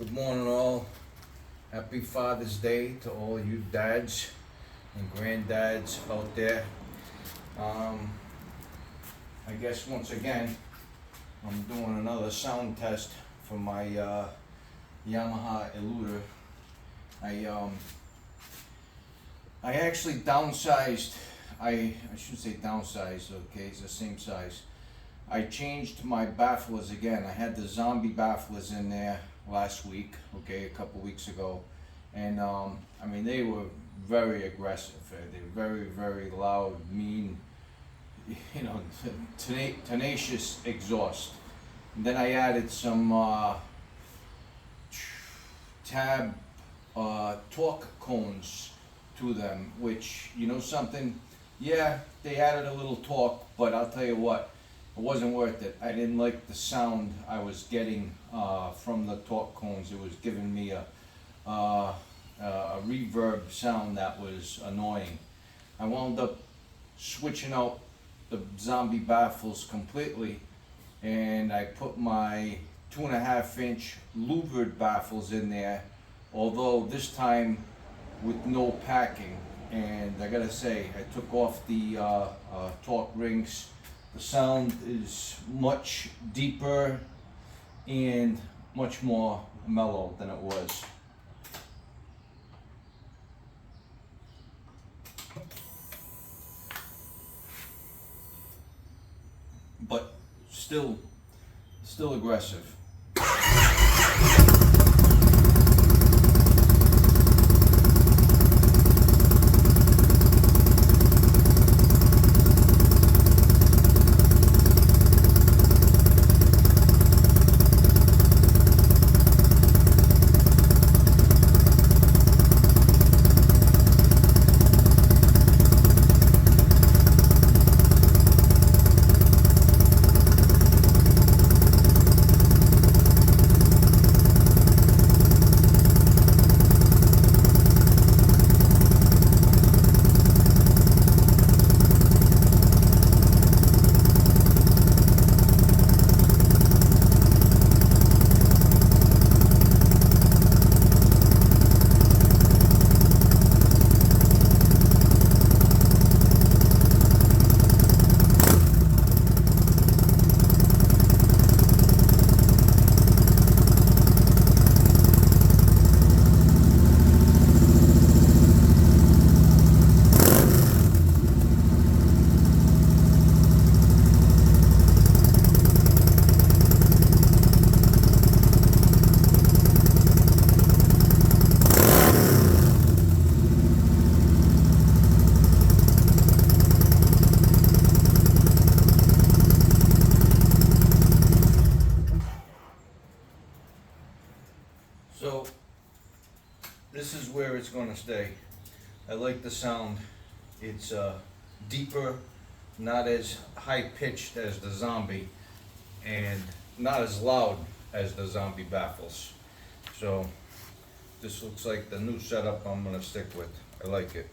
Good morning, all. Happy Father's Day to all you dads and granddads out there. I guess once again, I'm doing another sound test for my Yamaha Eluder. I actually downsized. I should say downsized. Okay, it's the same size. I changed my baffles again. I had the zombie baffles in there last week, okay, a couple weeks ago, and I mean, they were very aggressive. They're very, very loud, mean, you know, tenacious exhaust. And then I added some tab torque cones to them, which, you know something, yeah, they added a little torque, but I'll tell you what, it wasn't worth it. I didn't like the sound I was getting from the torque cones. It was giving me a reverb sound that was annoying. I wound up switching out the zombie baffles completely, and I put my 2.5-inch louvered baffles in there, although this time with no packing. And I gotta say, I took off the torque rings. The sound is much deeper and much more mellow than it was. But still aggressive. So this is where it's going to stay. I like the sound. It's deeper, not as high pitched as the zombie, and not as loud as the zombie baffles. So this looks like the new setup I'm going to stick with. I like it.